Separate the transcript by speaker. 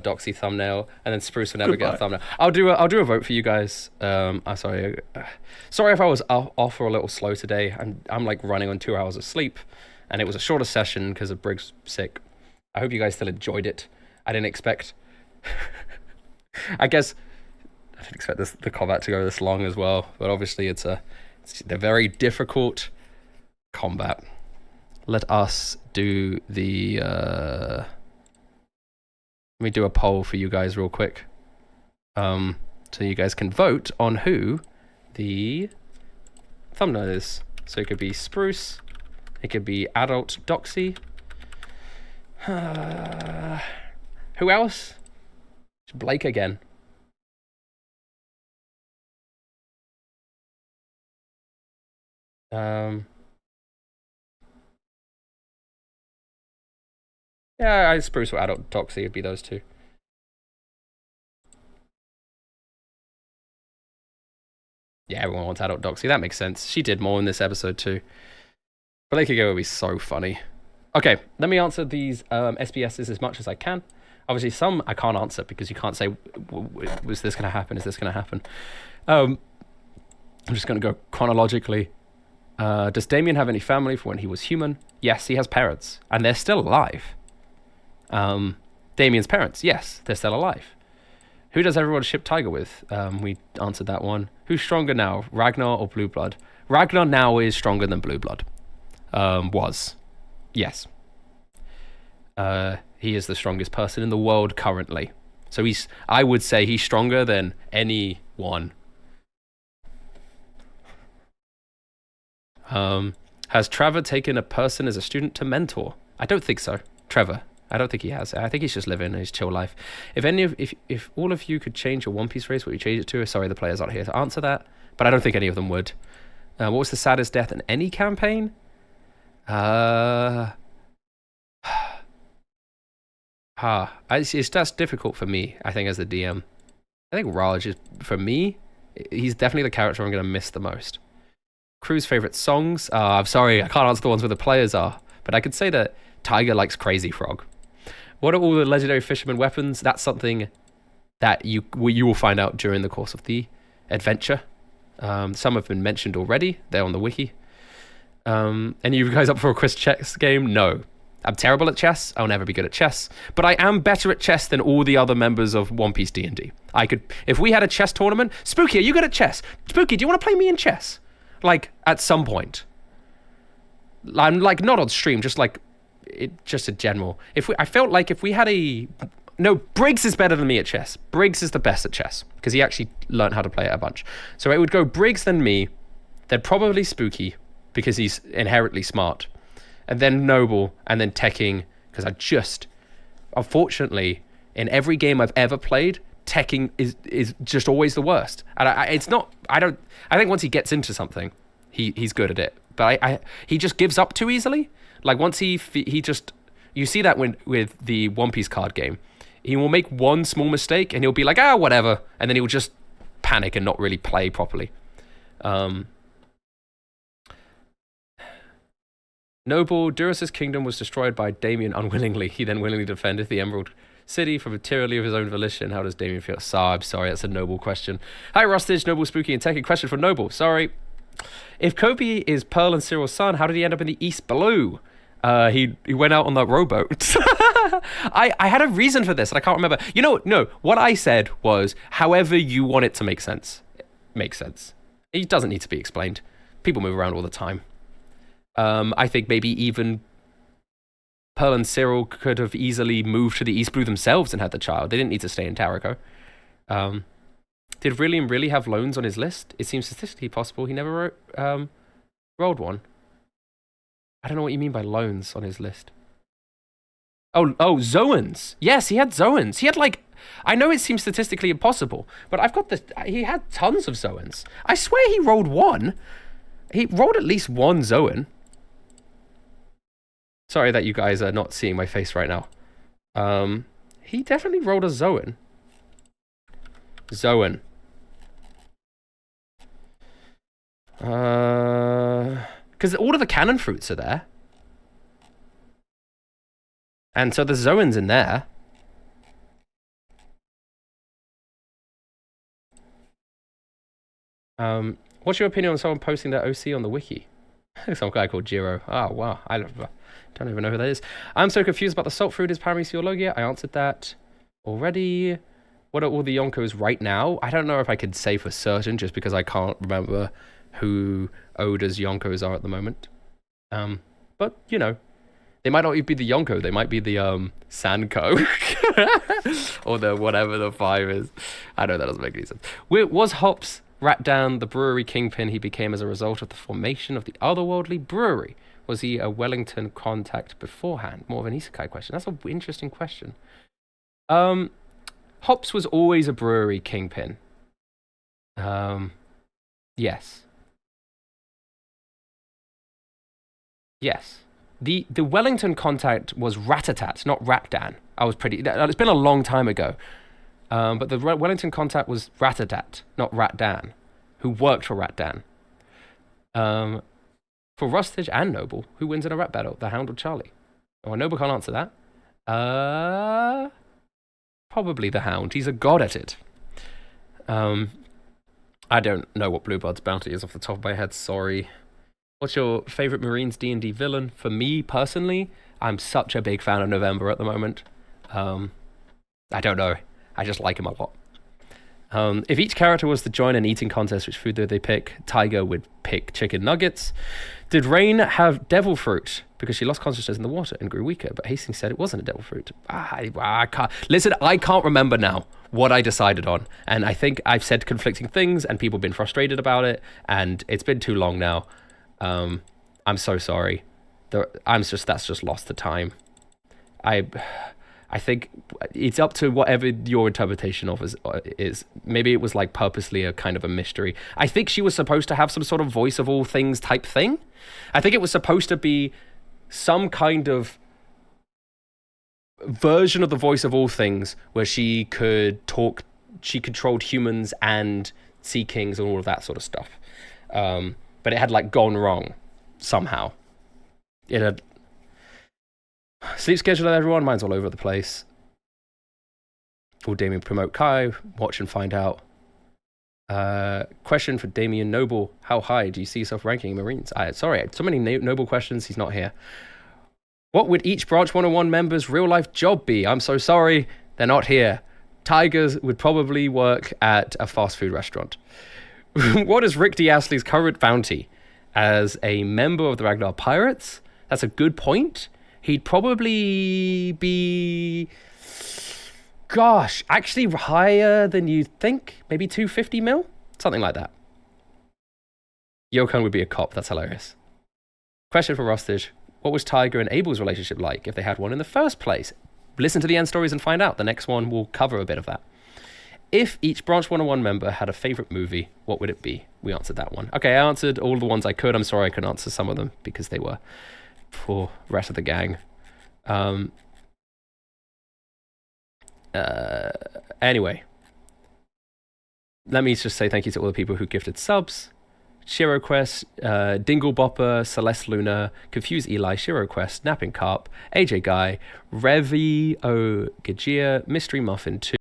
Speaker 1: Doxy thumbnail, and then Spruce will never get a thumbnail. I'll do a vote for you guys. I'm sorry. Sorry if I was off or a little slow today. I'm like running on 2 hours of sleep, and it was a shorter session because of Briggs sick. I hope you guys still enjoyed it. I didn't expect. I guess I didn't expect the combat to go this long as well, but obviously it's a very difficult combat. Let us do the. Let me do a poll for you guys real quick, so you guys can vote on who the thumbnail is. So it could be Spruce, it could be Adult Doxy. Who else? Blake again. Yeah, Spruce or Adult Doxy would be those two. Yeah, everyone wants Adult Doxy. That makes sense. She did more in this episode too. Blake again would be so funny. Okay, let me answer these SBSs as much as I can. Obviously, some I can't answer because you can't say, was this going to happen? Is this going to happen? I'm just going to go chronologically. Does Damien have any family from when he was human? Yes, he has parents, and they're still alive. Damien's parents, yes, they're still alive. Who does everyone ship Tiger with? We answered that one. Who's stronger now, Ragnar or Blue Blood? Ragnar now is stronger than Blue Blood. Was. Yes. He is the strongest person in the world currently. So I would say he's stronger than anyone. Has Trevor taken a person as a student to mentor? I don't think so. Trevor. I don't think he has. I think he's just living his chill life. If all of you could change your One Piece race, what would you change it to? Sorry, the players aren't here to answer that, but I don't think any of them would. What was the saddest death in any campaign? That's difficult for me, I think, as the DM. I think Raj is, for me, he's definitely the character I'm going to miss the most. Crew's favorite songs? I'm sorry, I can't answer the ones where the players are, but I could say that Tiger likes Crazy Frog. What are all the legendary fisherman weapons? That's something that you will find out during the course of the adventure. Some have been mentioned already. They're on the wiki. Any of you guys up for a quiz chess game? No. I'm terrible at chess. I'll never be good at chess. But I am better at chess than all the other members of One Piece D&D. I could, if we had a chess tournament. Spooky, are you good at chess? Spooky, do you want to play me in chess? Like, at some point. I'm like, not on stream, just like, just a general. I felt like if we had no, Briggs is better than me at chess. Briggs is the best at chess because he actually learned how to play it a bunch. So it would go Briggs, then me, then probably Spooky because he's inherently smart, and then Noble, and then Tekking because unfortunately, in every game I've ever played, Tekking is just always the worst. And I think once he gets into something, he's good at it. But he just gives up too easily. Like once he just, you see that with the One Piece card game, he will make one small mistake and he'll be like, whatever, and then he'll just panic and not really play properly. Noble, Durus's kingdom was destroyed by Damien unwillingly. He then willingly defended the Emerald City for materially of his own volition. How does Damien feel? I'm sorry, that's a Noble question. Hi, Rustage, Noble, Spooky, and Techie. Question from Noble. Sorry. If Kobe is Pearl and Cyril's son, how did he end up in the East Blue? He went out on that rowboat. I had a reason for this, and I can't remember. No, what I said was, however you want it to make sense. It makes sense. It doesn't need to be explained. People move around all the time. I think maybe even Pearl and Cyril could have easily moved to the East Blue themselves and had the child. They didn't need to stay in Tarraco. Did William really have loans on his list? It seems statistically possible he never rolled one. I don't know what you mean by loans on his list. Oh, Zoans. Yes, he had Zoans. He had I know it seems statistically impossible, but I've got this. He had tons of Zoans. I swear he rolled one. He rolled at least one Zoan. Sorry that you guys are not seeing my face right now. He definitely rolled a Zoan. Zoan. Because all of the cannon fruits are there. And so the Zoan's in there. What's your opinion on someone posting their OC on the wiki? Some guy called Jiro. Oh, wow. I don't even know who that is. I'm so confused about the salt food is parameciologia. I answered that already. What are all the Yonkos right now? I don't know if I could say for certain just because I can't remember who Oda's Yonkos are at the moment. But, you know, they might not even be the Yonko. They might be the Sanko. Or the whatever the 5 is. I know that doesn't make any sense. Was Hops Ratdan the brewery kingpin he became as a result of the formation of the otherworldly brewery? Was he a Wellington contact beforehand? More of an isekai question. That's an interesting question. Hops was always a brewery kingpin. Yes. Yes. The Wellington contact was Ratatat, not Ratdan. It's been a long time ago. But the Wellington contact was Ratatat, not Ratdan, who worked for Ratdan. For Rustage and Noble, who wins in a rap battle, the Hound or Charlie? Oh, Noble can't answer that. Probably the Hound. He's a god at it. I don't know what Bluebird's bounty is off the top of my head. Sorry. What's your favorite Marines D&D villain? For me, personally, I'm such a big fan of November at the moment. I don't know. I just like him a lot. If each character was to join an eating contest, which food would they pick? Tiger would pick chicken nuggets. Did Rain have devil fruit? Because she lost consciousness in the water and grew weaker, but Hastings said it wasn't a devil fruit. I can't. Listen, I can't remember now what I decided on. And I think I've said conflicting things and people have been frustrated about it. And it's been too long now. I'm so sorry. That's just lost to time. I think it's up to whatever your interpretation of is. Maybe it was like purposely a kind of a mystery. I think she was supposed to have some sort of voice of all things type thing. I think it was supposed to be some kind of version of the voice of all things where she could talk, she controlled humans and sea kings and all of that sort of stuff. But it had like gone wrong somehow. It had... Sleep schedule, everyone. Mine's all over the place. Will Damien promote Kai? Watch and find out. Question for Damien Noble. How high do you see yourself ranking Marines? Sorry, so many Noble questions. He's not here. What would each Branch 101 member's real-life job be? I'm so sorry. They're not here. Tigers would probably work at a fast food restaurant. What is Rick D. Astley's current bounty? As a member of the Ragnar Pirates? That's a good point. He'd probably be, gosh, actually higher than you think. Maybe 250 mil? Something like that. Yokon would be a cop. That's hilarious. Question for Rustage. What was Tiger and Abel's relationship like if they had one in the first place? Listen to the end stories and find out. The next one will cover a bit of that. If each Branch 101 member had a favorite movie, what would it be? We answered that one. Okay, I answered all the ones I could. I'm sorry I couldn't answer some of them because they were for the rest of the gang. Anyway, let me just say thank you to all the people who gifted subs. ShiroQuest, Dingle Bopper, Celeste Luna, Confused Eli, ShiroQuest, Napping Carp, AJ Guy, Revi O Gajia, Mystery Muffin 2.